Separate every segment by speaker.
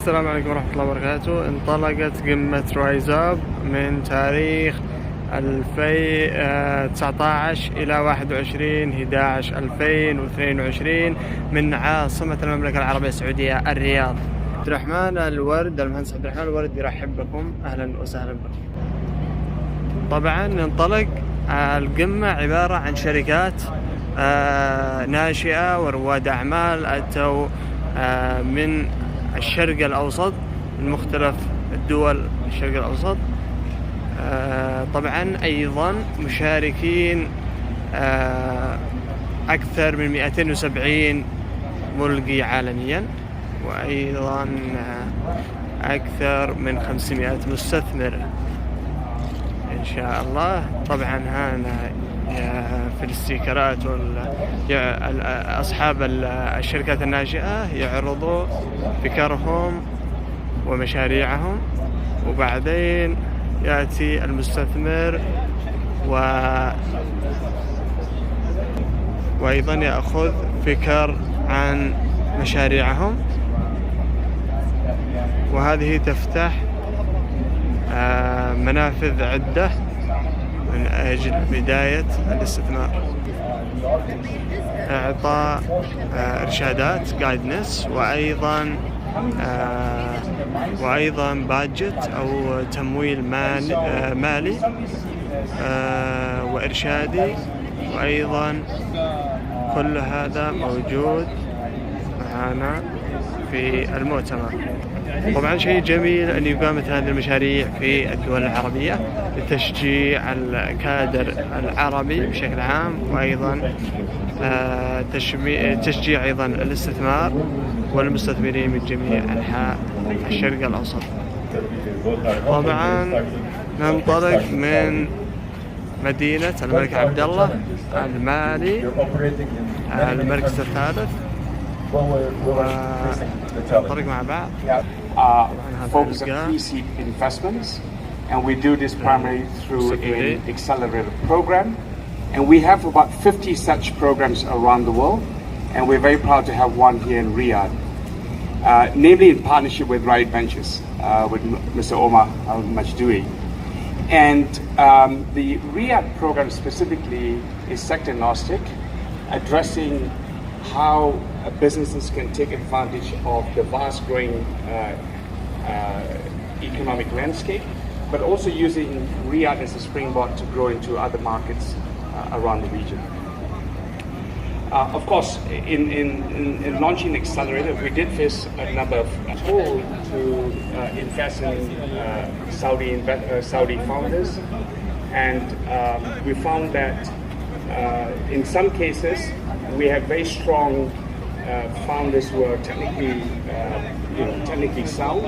Speaker 1: السلام عليكم ورحمة الله وبركاته. انطلقت قمة رايزاب من تاريخ 2019 إلى 21/11/2022 من عاصمة المملكة العربية السعودية الرياض. المهندس عبد الرحمن الورد يرحب بكم، أهلا وسهلا بكم. طبعا ننطلق القمة عبارة عن شركات ناشئة ورواد أعمال أتوا من الشرق الأوسط، من مختلف الدول الشرق الأوسط. طبعا أيضا مشاركين أكثر من 270 ملقي عالميا، وأيضا أكثر من 500 مستثمر إن شاء الله. طبعا هنا في الاستيكرات أصحاب الشركات الناشئة يعرضوا فكرهم ومشاريعهم، وبعدين يأتي المستثمر وأيضا يأخذ فكر عن مشاريعهم، وهذه تفتح منافذ عدة من أجل بداية الاستثمار. إعطاء إرشادات guidance، وأيضا بادجت أو تمويل مالي وإرشادي، وأيضا كل هذا موجود معنا في المؤتمر. طبعا شيء جميل أن يقام مثل هذه المشاريع في الدول العربية لتشجيع الكادر العربي بشكل عام، وأيضا تشجيع أيضا الاستثمار والمستثمرين من جميع أنحاء الشرق الأوسط. طبعا ننطلق من مدينة الملك عبد الله المالي، المركز الثالث، وننطلق مع بعض.
Speaker 2: Focus on pre-seed investments, and we do this primarily through an accelerator program, and we have about 50 such programs around the world, and we're very proud to have one here in Riyadh, namely in partnership with Riyadh Ventures, with Mr. Omar al-Majdoui. And the Riyadh program specifically is sector agnostic, addressing how businesses can take advantage of the vast growing economic landscape, but also using Riyadh as a springboard to grow into other markets around the region. Of course, in launching Accelerator, we did face a number of calls to invest in Saudi founders, and we found that in some cases we have very strong founders who are technically sound,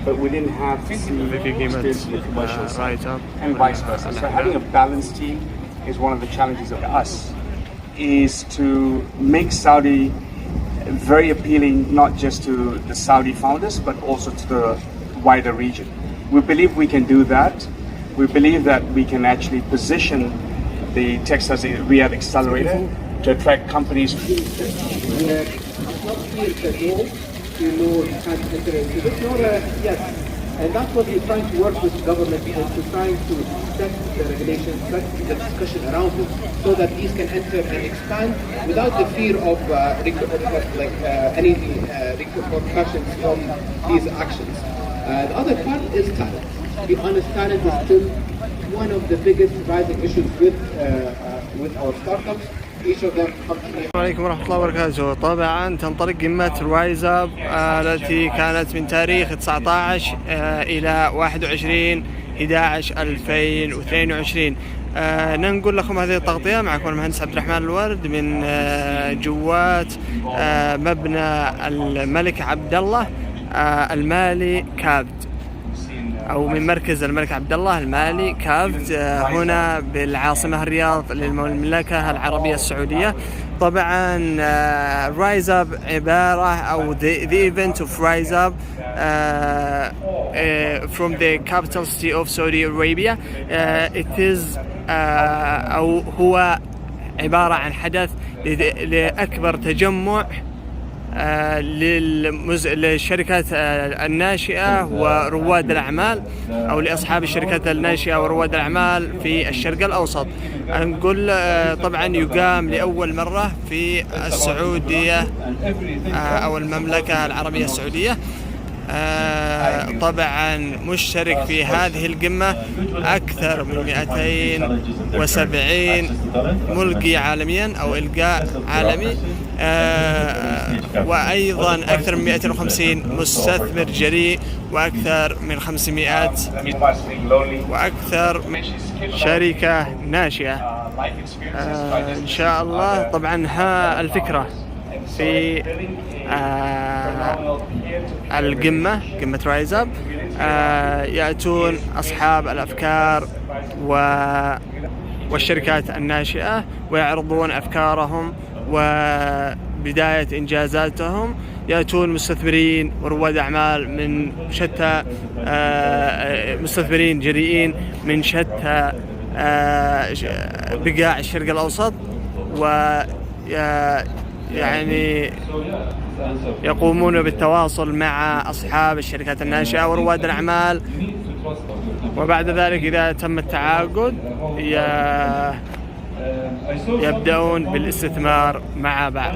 Speaker 2: but we didn't have the experience in the commercial side, and vice versa. So having a balanced team is one of the challenges of us, is to make Saudi very appealing, not just to the Saudi founders, but also to the wider region. We believe we can do that. We believe that we can actually position the Texas Riyadh Accelerator to attract companies.
Speaker 3: And that's what we're trying to work with the government, and to trying to set the regulations, set the discussion around it, so that these can enter and expand without the fear of any repercussions from these actions. The other part is talent. To be honest, talent is still one of the biggest rising issues with our startups.
Speaker 1: السلام عليكم ورحمة الله وبركاته. طبعا تنطلق قمة رايزاب التي كانت من تاريخ 19 إلى 21/11/2022. ننقل لكم هذه التغطية. معكم المهندس عبد الرحمن الورد من جوات مبنى الملك عبد الله المالي كابد، أو من مركز الملك عبد الله المالي كابد، هنا بالعاصمة الرياض للمملكة العربية السعودية. طبعا رايز اب عبارة أو the event of Rise Up from the capital city of Saudi Arabia. It is أو هو عبارة عن حدث لأكبر تجمع للشركات الناشئة ورواد الأعمال، أو لأصحاب الشركات الناشئة ورواد الأعمال في الشرق الأوسط. نقول طبعا يقام لأول مرة في السعودية أو المملكة العربية السعودية. طبعا مشترك في هذه القمة أكثر من 270 ملقي عالميا أو إلقاء عالمي، وأيضا أكثر من 250 مستثمر جريء، وأكثر من 500 وأكثر من شركة ناشئة. إن شاء الله. طبعا الفكرة في القمة، قمة رايز أب، يأتون أصحاب الأفكار والشركات الناشئة ويعرضون أفكارهم وبداية إنجازاتهم. يأتون مستثمرين ورواد أعمال من شتى، مستثمرين جريئين من شتى بقاع الشرق الأوسط، يعني يقومون بالتواصل مع أصحاب الشركات الناشئة ورواد الأعمال. وبعد ذلك إذا تم التعاقد يبدأون بالاستثمار مع بعض.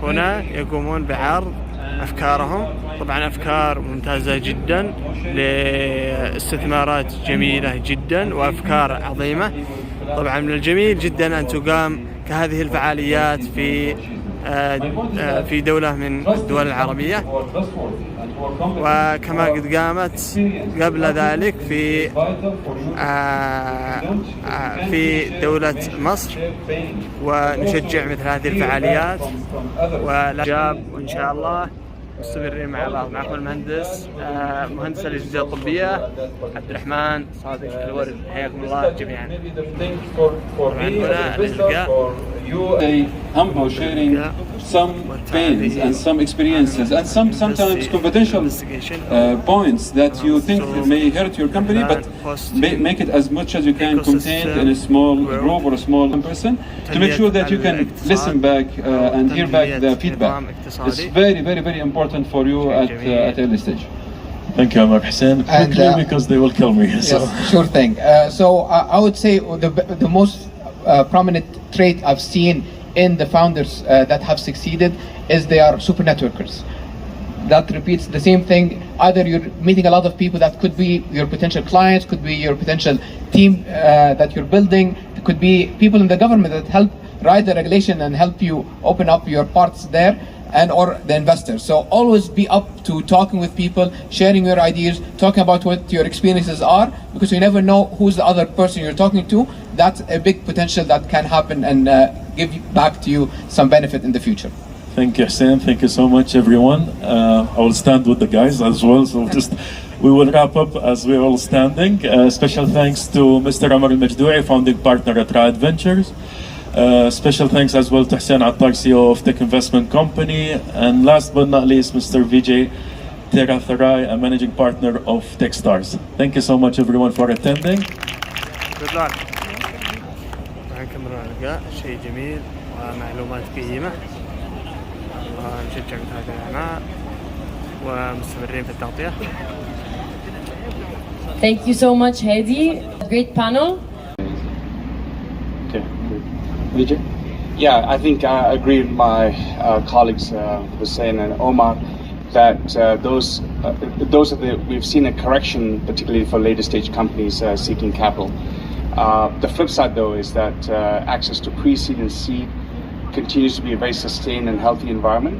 Speaker 1: هنا يقومون بعرض أفكارهم، طبعا أفكار ممتازة جدا لاستثمارات جميلة جدا وأفكار عظيمة. طبعا من الجميل جدا أن تقام كهذه الفعاليات في دولة من الدول العربية، وكما قد قامت قبل ذلك في دولة مصر. ونشجع مثل هذه الفعاليات وإن شاء الله مستمرين مع بعض. معكم المهندس مهندس الأجهزة الطبية عبد الرحمن صادق الورد. حياكم الله جميعا. طبعا هنا الإلقاء
Speaker 4: humble sharing some pains and some experiences and sometimes confidential points that you think may hurt your company, but make it as much as you can contained in a small group or a small person to make sure that you can listen back and hear back the feedback. It's very important for you at early stage.
Speaker 5: Thank you, Amar Hussein. Quickly, because they will kill me.
Speaker 3: Yes, sure thing. So I would say the most prominent trait I've seen in the founders that have succeeded is they are super networkers. That repeats the same thing. Either you're meeting a lot of people that could be your potential clients, could be your potential team that you're building, it could be people in the government that help write the regulation and help you open up your parts there, and or the investors. So always be up to talking with people, sharing your ideas, talking about what your experiences are, because you never know who's the other person you're talking to. That's a big potential that can happen and give back to you some benefit in the future.
Speaker 5: Thank you, Hussein. Thank you so much, everyone. I will stand with the guys as well. So we will wrap up as we're all standing. Special thanks to Mr. Amar Al-Majdoui, founding partner at Riyadh Ventures. Special thanks as well to Hussein Attar, CEO of Tech Investment Company. And last but not least, Mr. Vijay Teratharai, a managing partner of Techstars. Thank you so much, everyone, for attending.
Speaker 1: Good luck. شيء جميل ومعلومات قيمة. نشجع مثل هذه الأعمال ومستمرين في التغطية.
Speaker 6: Thank you so much, Hadi. Great panel.
Speaker 5: Okay.
Speaker 4: Vijay?
Speaker 2: Yeah, I think I agree with my colleagues Hussein and Omar that we've seen a correction, particularly for later stage companies seeking capital. The flip side, though, is that access to pre-seed and seed continues to be a very sustained and healthy environment,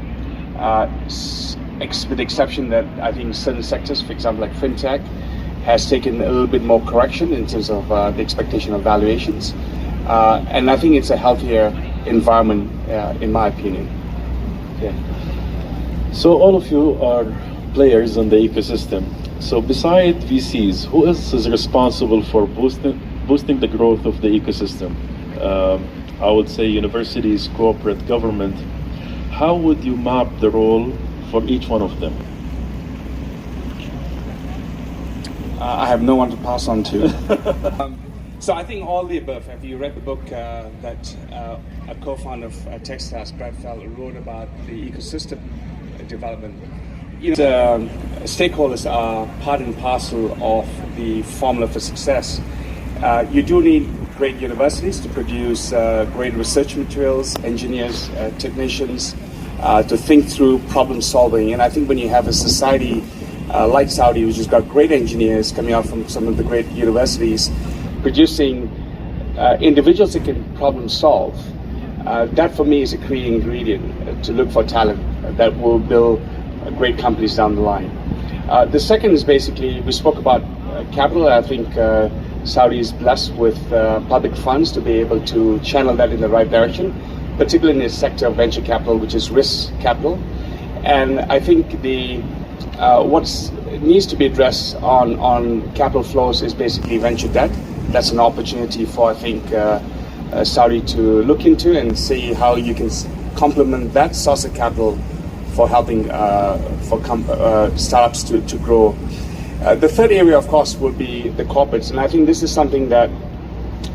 Speaker 2: with the exception that I think certain sectors, for example, like fintech, has taken a little bit more correction in terms of the expectation of valuations. And I think it's a healthier environment, in my opinion.
Speaker 5: Yeah. So all of you are players in the ecosystem. So beside VCs, who else is responsible for boosting the growth of the ecosystem? I would say universities, corporate, government. How would you map the role for each one of them?
Speaker 2: I have no one to pass on to. So I think all the above. Have you read the book that a co-founder of Techstars, Brad Fell, wrote about the ecosystem development? Stakeholders are part and parcel of the formula for success. You do need great universities to produce great research materials, engineers, technicians, to think through problem solving. And I think when you have a society like Saudi, which has got great engineers coming out from some of the great universities, producing individuals that can problem solve, that for me is a key ingredient to look for talent that will build great companies down the line. The second is basically, we spoke about capital. I think Saudi is blessed with public funds to be able to channel that in the right direction, particularly in the sector of venture capital, which is risk capital. And I think the what needs to be addressed on capital flows is basically venture debt. That's an opportunity for, I think, Saudi to look into and see how you can complement that source of capital for helping startups to grow. The third area, of course, will be the corporates, and I think this is something that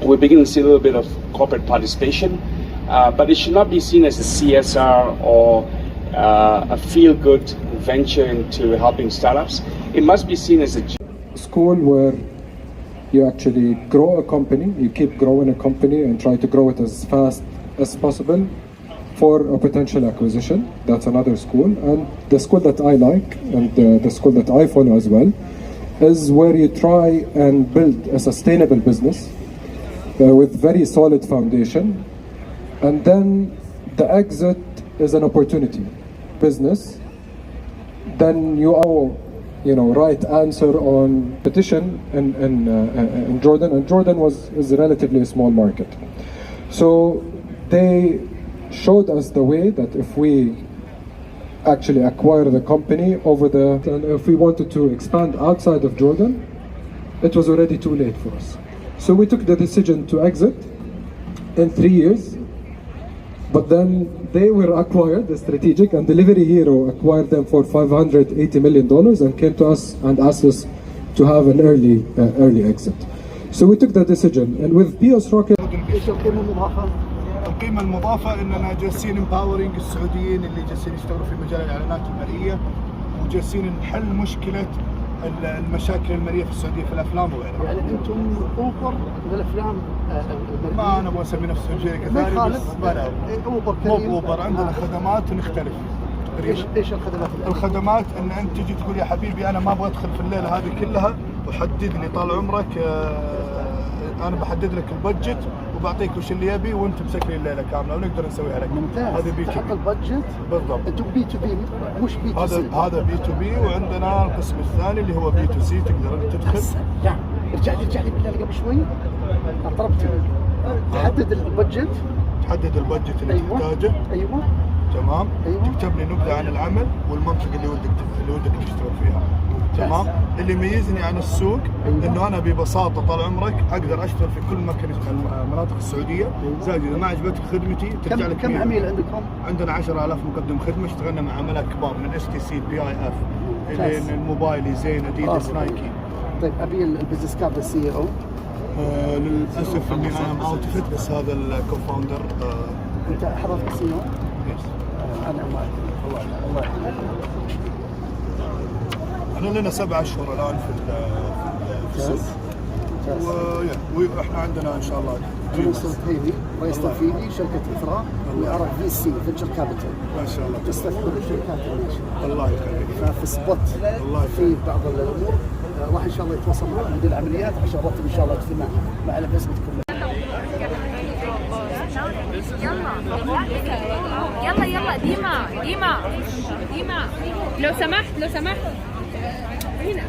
Speaker 2: we're beginning to see a little bit of corporate participation, but it should not be seen as a CSR or a feel-good venture into helping startups. It must be seen as a
Speaker 7: school where you actually grow a company, you keep growing a company and try to grow it as fast as possible for a potential acquisition. That's another school. And the school that I like, and the school that I follow as well, is where you try and build a sustainable business with very solid foundation, and then the exit is an opportunity business. Then you are, right answer on petition in Jordan, and Jordan is relatively a small market. So they showed us the way that if we actually acquire the company and if we wanted to expand outside of Jordan, it was already too late for us. So we took the decision to exit in 3 years, but then they were acquired, the strategic, and Delivery Hero acquired them for $580 million and came to us and asked us to have an early exit. So we took the decision, and with Pios Rocket.
Speaker 8: القيمة المضافة اننا جالسين امباورينج السعوديين اللي جالسين يشتغلوا في مجال الاعلانات المالية، وجالسين نحل مشكلة المشاكل المالية في السعودية في الافلام وغيرها.
Speaker 9: يعني انتم اوبر للافلام المالية.
Speaker 8: ما انا ابغى اسمي نفسي شركة ثانية، بس ما له.
Speaker 9: اوبر
Speaker 8: مو اوبر، عندنا خدمات ونختلف.
Speaker 9: ايش الخدمات؟
Speaker 8: الخدمات ان انت تجي تقول يا حبيبي انا ما ابغى ادخل في الليلة هذه كلها وحدد لي طال عمرك، انا بحدد لك البادجت وبعطيك وش اللي يبي وانت مسكري الليله كامله ونقدر نسويها لك.
Speaker 9: ممتاز.
Speaker 8: هذا بي تو
Speaker 9: تحط
Speaker 8: بي
Speaker 9: البادجت
Speaker 8: بالضبط.
Speaker 9: انتم بي تو بي مش بي تو سي.
Speaker 8: هذا بي تو بي، وعندنا القسم الثاني اللي هو بي تو سي، تقدر تدخل.
Speaker 9: يعني ارجع لي بالله قبل شوي طلبتني تحدد البادجت.
Speaker 8: تحدد البادجت اللي تحتاجه.
Speaker 9: ايوه
Speaker 8: تمام.
Speaker 9: أيوة.
Speaker 8: تكتب لي نبذه عن العمل والمنطقه اللي ودك تشتغل فيها. تمام. اللي يميزني عن السوق انه انا ببساطه طال عمرك اقدر اشتغل في كل مكان المناطق السعوديه، زائد اذا ما عجبتك خدمتي ترجع لك.
Speaker 9: كم عميل عندكم؟
Speaker 8: عندنا 10,000 مقدم خدمه، اشتغلنا مع عملاء كبار من اس تي سي، بي اي اف، الين الموبايلي، زين، اديداس، نايكي.
Speaker 9: طيب ابي البزنس كارد للسي او.
Speaker 8: للاسف اني انا اوت فيت، بس هذا الكوفاوندر.
Speaker 9: انت حضرتك السي او؟
Speaker 8: يس.
Speaker 9: انا معك. الله يحفظك.
Speaker 8: احنا لنا 7 أشهر الان في السوق، واحنا عندنا ان شاء الله
Speaker 9: رئيس تنفيذي شركه اثراء، وارى في سي فينشر كابيتال.
Speaker 8: ما شاء الله
Speaker 9: تستثمر بالشركات الناشئه.
Speaker 8: الله يخليك.
Speaker 9: ففي سبوت في بعض الامور راح ان شاء الله يتواصل مع مدير العمليات عشان نرتب ان شاء الله اجتماع مع الانفستمنت كله.
Speaker 10: يلا ديما لو سمحت هنا.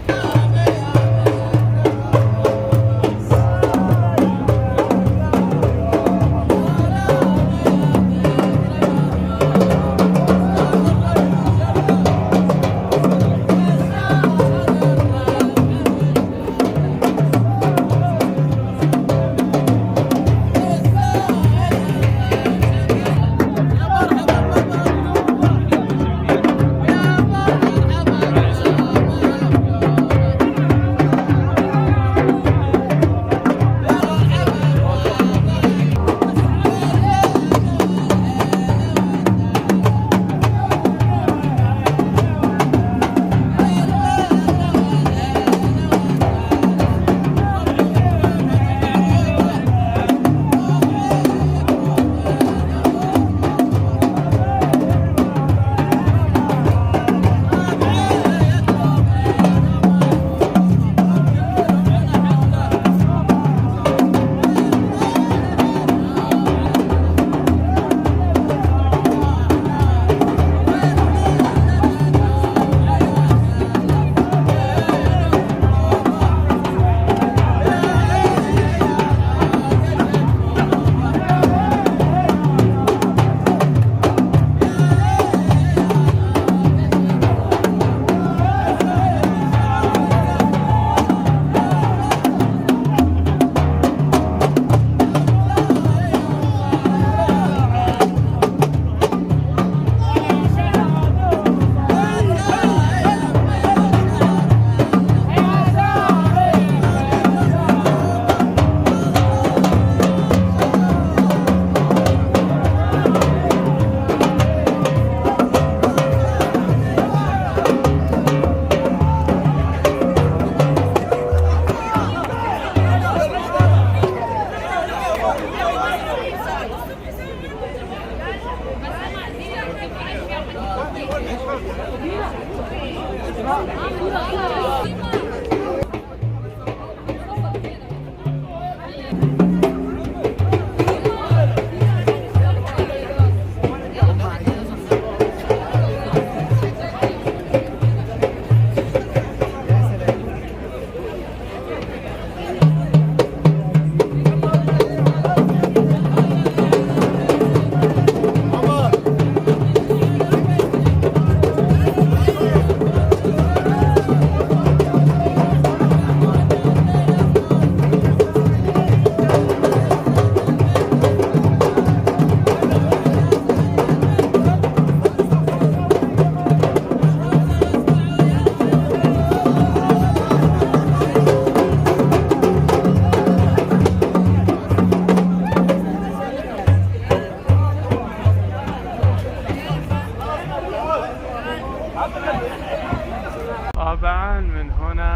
Speaker 1: طبعا من هنا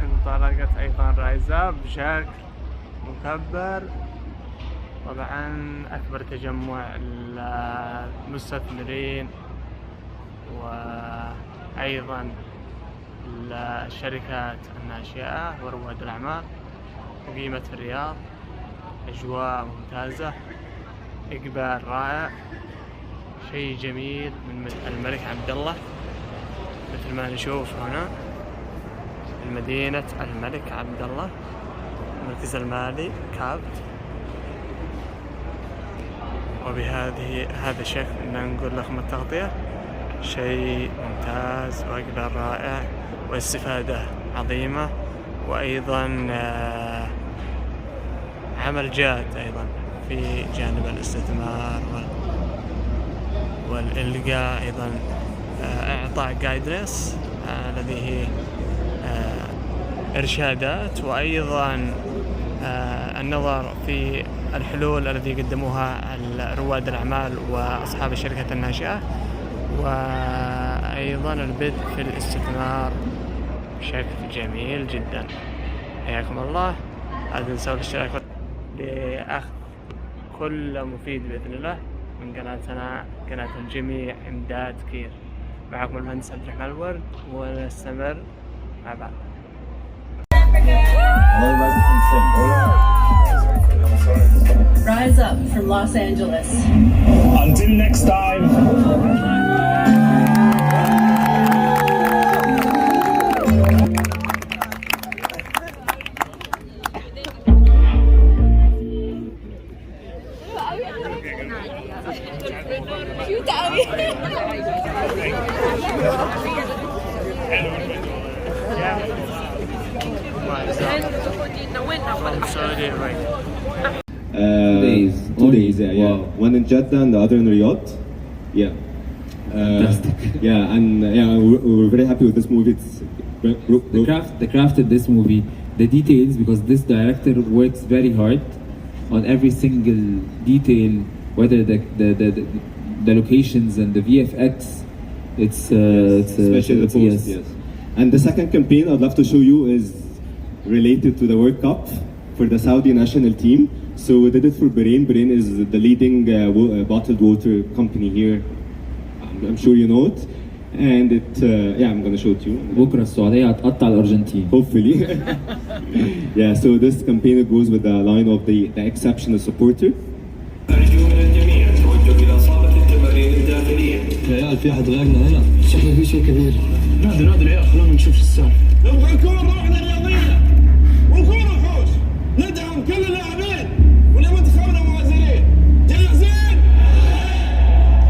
Speaker 1: انطلقت ايضا رايزة بشكل مكبر. طبعا اكبر تجمع للمستثمرين وايضا للشركات الناشئة ورواد الأعمال، أقيمت في الرياض. أجواء ممتازة، إقبال رائع، شيء جميل من الملك عبد الله مثل ما نشوف هنا مدينة الملك عبد الله، المركز المالي كابت. هذا الشكل نقول لكم التغطية شيء ممتاز وإقبال رائع واستفادة عظيمة، وأيضا عمل جاد أيضا في جانب الاستثمار والإلقاء، أيضا إعطاء جايدنس الذي هي إرشادات، وأيضا النظر في الحلول التي قدموها رواد الأعمال وأصحاب الشركات الناشئة، وأيضا البدء في الاستثمار بشكل جميل جدا. حياكم الله. لا تنسوا الاشتراك لأخذ كل مفيد بإذن الله من قناتنا قناة الجميع إمداد كير. معكم المهندس عبد الرحمن الورد، ونستمر مع بعض.
Speaker 11: Rise up from Los Angeles.
Speaker 12: Until next time.
Speaker 13: Two days, yeah. Wow. One in Jeddah and the other in Riyadh. Yeah.
Speaker 14: Fantastic.
Speaker 13: Yeah, and we're very happy with this movie. It's
Speaker 14: the craft of this movie, the details, because this director works very hard on every single detail, whether the locations and the VFX. It's
Speaker 13: especially the post, yes. And the second campaign I'd love to show you is related to the World Cup for the Saudi national team. So we did it for Bahrain. Bahrain is the leading bottled water company here. I'm sure you know it. And I'm going to show it to you.
Speaker 14: بكرة السعودية هتقطع الأرجنتين.
Speaker 13: Hopefully. Yeah, so this campaign goes with the line of the exceptional supporter.
Speaker 12: أرجو من الجميع التوجه إلى صالة التمارين الداخلية.
Speaker 15: يا عيال في أحد غيرنا هنا؟
Speaker 12: شكله في شيء كبير.
Speaker 15: نادي العيال خلونا نشوف شو السالفة.
Speaker 12: نبغى نكون روحنا الرياضية ونكون وحوش. ندعم كل اللاعبين ولمنتخبنا مؤازرين. جاهزين؟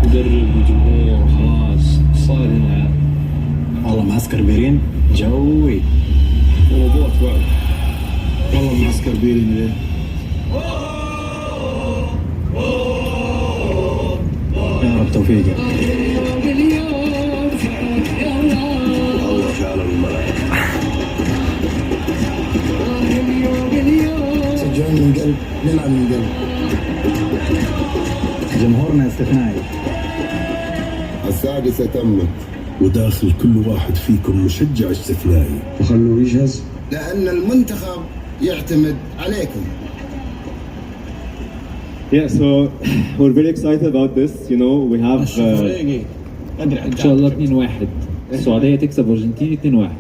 Speaker 15: مدرب وجمهور خلاص صار هنا. والله معسكر بيرين جوي. وضوط بعد. والله معسكر بيرين يا رب توفيقك.
Speaker 12: الله جعل الملائكة.
Speaker 15: شجعون من قلب، نلعب من قلب. جمهورنا استثنائي.
Speaker 16: السادسة تمت وداخل كل واحد فيكم مشجع استثنائي.
Speaker 15: وخلوه يجهز
Speaker 16: لأن المنتخب يعتمد عليكم.
Speaker 13: Yeah, so we're very excited about this. You know, we have.
Speaker 14: إن شاء الله 2-1. السعودية تكسب أرجنتين 2-1.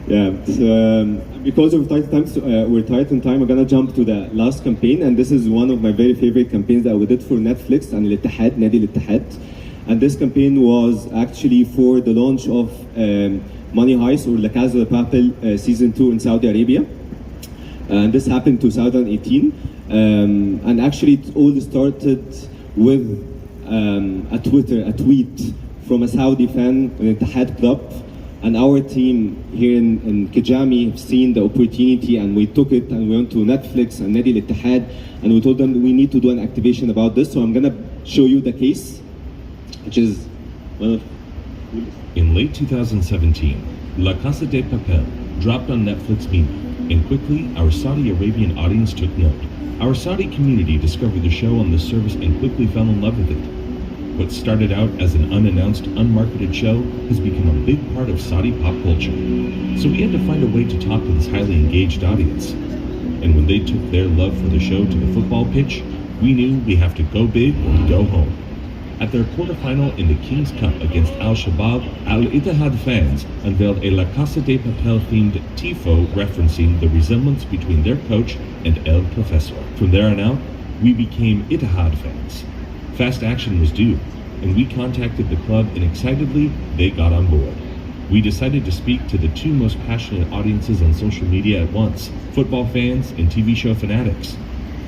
Speaker 13: Yeah, so because of tight time, we're tight on time, we're gonna jump to the last campaign, and this is one of my very favorite campaigns that we did for Netflix and الاتحاد, نادي الاتحاد. And this campaign was actually for the launch of Money Heist or La Casa de Papel season 2 in Saudi Arabia. And this happened in 2018. And actually it all started with a tweet from a Saudi fan, an Ittihad club. And our team here in Kijami have seen the opportunity, and we took it and we went to Netflix and Nadi al-Ittihad, and we told them we need to do an activation about this. So I'm gonna show you the case, which is
Speaker 17: in late 2017, La Casa de Papel dropped on Netflix Media, and quickly our Saudi Arabian audience took note. Our Saudi community discovered the show on the service and quickly fell in love with it. What started out as an unannounced, unmarketed show has become a big part of Saudi pop culture. So we had to find a way to talk to this highly engaged audience. And when they took their love for the show to the football pitch, we knew we have to go big or go home. At their quarterfinal in the King's Cup against Al-Shabaab, Al-Ittihad fans unveiled a La Casa de Papel-themed tifo referencing the resemblance between their coach and El Professor. From there on out, we became Ittihad fans. Fast action was due, and we contacted the club, and excitedly, they got on board. We decided to speak to the two most passionate audiences on social media at once, football fans and TV show fanatics.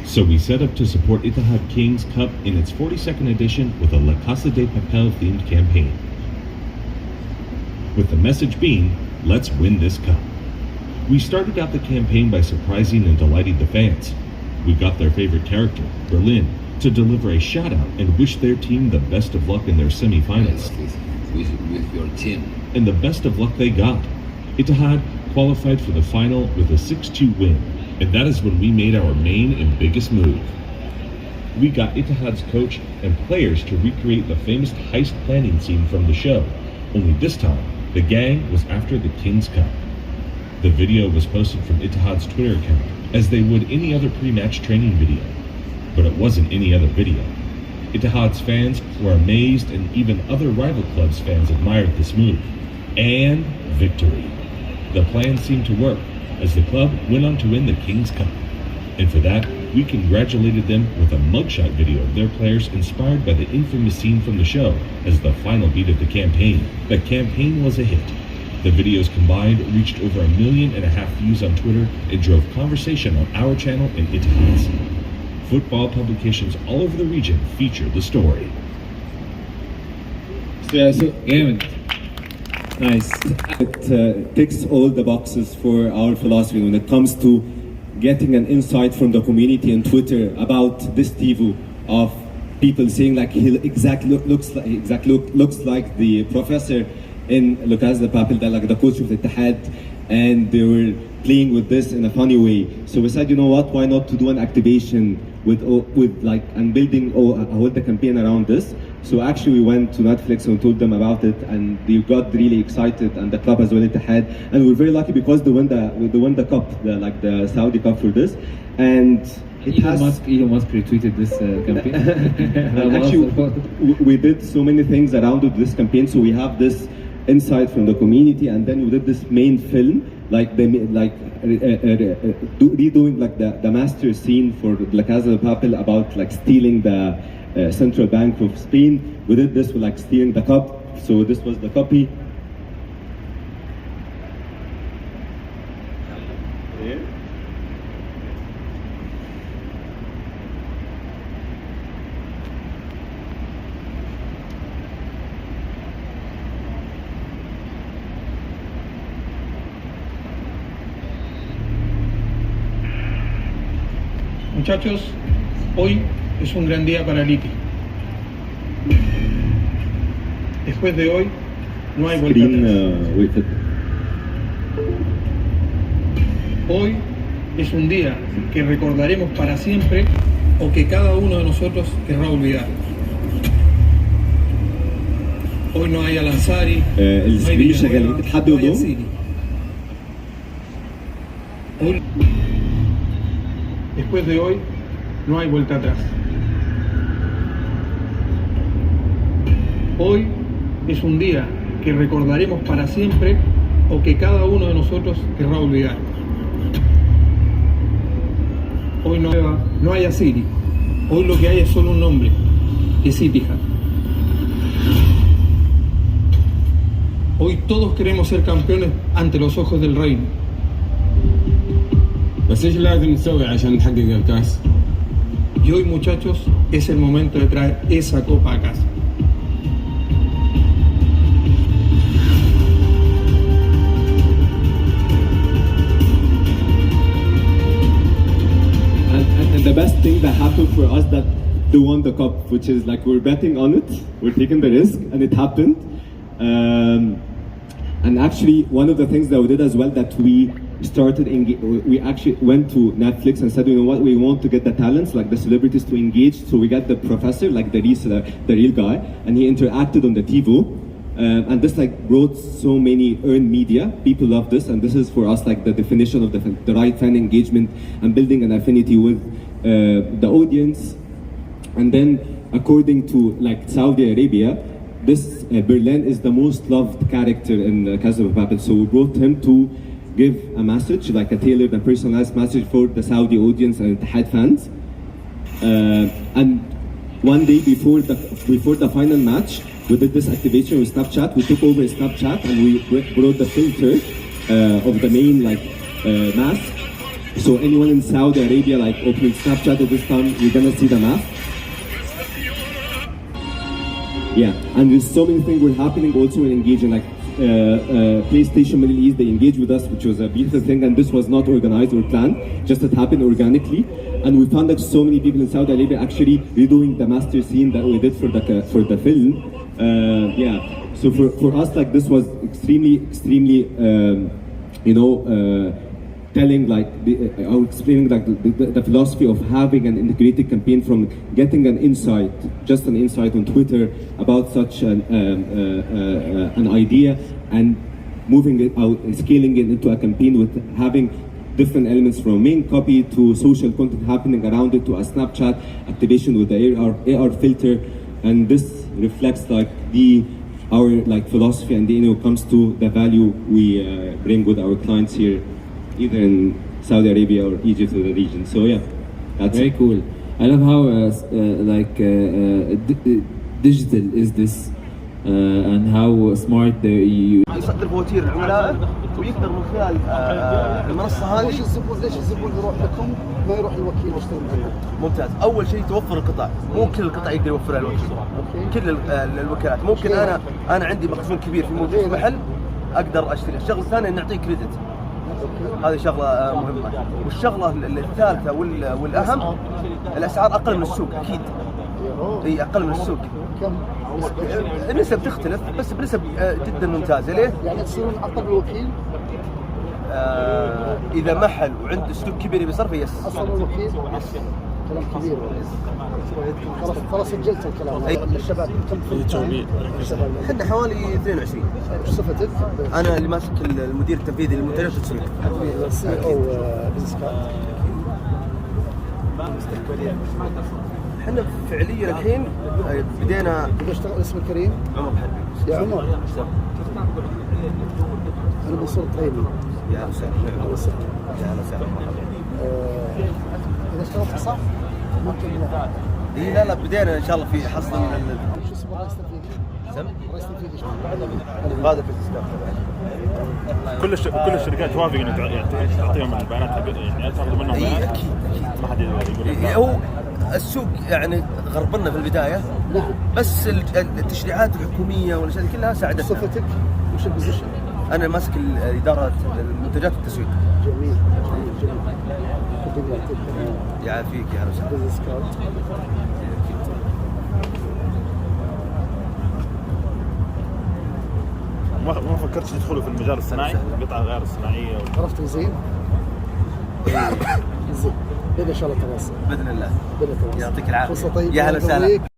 Speaker 17: So we set up to support Ittihad Kings Cup in its 42nd edition with a La Casa de Papel themed campaign. With the message being, let's win this cup. We started out the campaign by surprising and delighting the fans. We got their favorite character, Berlin, to deliver a shout out and wish their team the best of luck in their semi-finals.
Speaker 18: With your team.
Speaker 17: And the best of luck they got. Ittihad qualified for the final with a 6-2 win. And that is when we made our main and biggest move. We got Ittihad's coach and players to recreate the famous heist planning scene from the show. Only this time, the gang was after the King's Cup. The video was posted from Ittihad's Twitter account, as they would any other pre-match training video. But it wasn't any other video. Ittihad's fans were amazed, and even other rival clubs' fans admired this move. And victory. The plan seemed to work, as the club went on to win the King's Cup. And for that, we congratulated them with a mugshot video of their players inspired by the infamous scene from the show as the final beat of the campaign. The campaign was a hit. The videos combined reached over 1.5 million views on Twitter and drove conversation on our channel and Ittihad's. Football publications all over the region feature the story.
Speaker 13: Yeah, so nice. It ticks all the boxes for our philosophy when it comes to getting an insight from the community on Twitter about this TiVo of people saying like he looks like the professor in La Casa de Papel, like the coach of the Ittihad, and they were playing with this in a funny way. So we said, you know what? Why not to do an activation with like and building hold the campaign around this. So actually we went to Netflix and told them about it, and they got really excited, and the club as well Ittihad, and we're very lucky because they won the cup, the Saudi Cup for this, and
Speaker 14: Elon Musk retweeted this campaign.
Speaker 13: Actually, we did so many things around this campaign. So we have this insight from the community, and then we did this main film, redoing like the master scene for La Casa de Papel about like stealing the central bank of Spain. We did this with like stealing the cup. So this was the copy.
Speaker 19: Muchachos, hoy es un gran día para Liti. Después de hoy, no hay vuelta atrás. Hoy es un día que recordaremos para siempre o que cada uno de nosotros querrá olvidar. Hoy no hay Al-Ansari, no hay Villanueva, no hay Asiri. Después de hoy, no hay vuelta atrás. Hoy es un día que recordaremos para siempre o que cada uno de nosotros querrá olvidar. Hoy no hay Asiri, hoy lo que hay es solo un nombre, es Itihad. Hoy todos queremos ser campeones ante los ojos del reino.
Speaker 20: بس ايش لازم نسوي عشان نحقق الكاس؟
Speaker 19: Y hoy, muchachos, es el momento de traer esa copa a casa.
Speaker 13: And the best thing that happened for us that they won the cup, which is like we're betting on it, we're taking the risk, and it happened. And actually, one of the things that we did as well, that we actually went to Netflix and said, you know what, we want to get the talents, like the celebrities, to engage. So we got the professor, like the real guy, and he interacted on the TiVo. And this like brought so many earned media. People love this, and this is for us like the definition of the right fan engagement and building an affinity with the audience. And then, according to like Saudi Arabia, this Berlin is the most loved character in Casa de Papel. So we brought him to give a message, like a tailored and personalized message for the Saudi audience and Ittihad fans. And one day before the final match, we did this activation with Snapchat. We took over Snapchat and we brought the filter of the main like mask. So anyone in Saudi Arabia like opening Snapchat at this time, you're gonna see the mask. Yeah, and there's so many things were happening also in engaging, like PlayStation Middle East, they engaged with us, which was a beautiful thing, and this was not organized or planned, just it happened organically. And we found that so many people in Saudi Arabia actually redoing the master scene that we did for the film. Yeah, so for us, like this was extremely, telling like explaining like the philosophy of having an integrated campaign, from getting an insight on Twitter about such an idea and moving it out and scaling it into a campaign with having different elements from main copy to social content happening around it to a Snapchat activation with the AR filter. And this reflects like our like philosophy and comes to the value we bring with our clients here, either in Saudi Arabia or Egypt or the region. So yeah, that's
Speaker 14: very cool. I love how digital is this and how smart you.
Speaker 21: يصدر فواتير العملاء ويقدر من خلال المنصة هذه.
Speaker 9: ليش الزبون يروح لكم ما يروح الوكيل يشتري منكم؟
Speaker 21: ممتاز. أول شيء توفر القطع، مو كل القطع يقدر يوفرها الوكيل. كل الوكالات، ممكن أنا عندي مخزون كبير في موجود في محل أقدر أشتري. الشغلة الثانية إن نعطيه كريدت. هذه شغلة مهمة. والشغلة الثالثة والأهم الأسعار أقل من السوق أكيد. هي أقل من السوق.
Speaker 9: كم؟
Speaker 21: النسب تختلف بس بنسب جدا ممتازة. ليه؟
Speaker 9: يعني تصيرون أقل الوكيل؟
Speaker 21: إذا محل وعنده ستوك كبير بيصرف يس.
Speaker 9: أصل الوكيل؟ كلام كبير. خلاص سجلت الكلام. الشباب كم في
Speaker 21: احنا حوالي 22.
Speaker 9: وش صفتك؟
Speaker 21: أنا اللي ماسك المدير التنفيذي للمنتجات والتسويق.
Speaker 9: سي او بزنس كارد.
Speaker 21: احنا فعليا الحين بدينا.
Speaker 9: اشتغل اسمك كريم؟
Speaker 21: عمر بحربي.
Speaker 9: يا عمر. أنا منصور طيبي.
Speaker 21: يا أهلا وسهلا. يا أهلا وسهلا.
Speaker 9: إذا اشتغلت صح ممكن.
Speaker 21: إيه لا بدينا إن شاء الله في حصل.
Speaker 9: شو اسمه رئيس تنفيذي؟ رئيس تنفيذي.
Speaker 21: هذا في الاستثمار.
Speaker 22: كل الشركات توافق انك تعطيهم البيانات يعني تاخذ منهم بيانات.
Speaker 21: اكيد
Speaker 22: ما حد يقول
Speaker 21: هو السوق يعني غربنا في البدايه.
Speaker 9: نعم.
Speaker 21: بس التشريعات الحكوميه والاشياء كلها ساعدتنا.
Speaker 9: صفتك وش البوزيشن؟
Speaker 21: انا ماسك اداره المنتجات والتسويق.
Speaker 9: جميل.
Speaker 21: يعافيك يا رجل.
Speaker 9: بزنس كارد.
Speaker 22: ما فكرتش تدخلوا في المجال الصناعي؟ قطع غير الصناعيه
Speaker 9: عرفت زين؟ زين. ان شاء الله تواصل.
Speaker 21: باذن الله. يعطيك العافيه.
Speaker 9: فرصه طيبه.
Speaker 21: يا هلا وسهلا.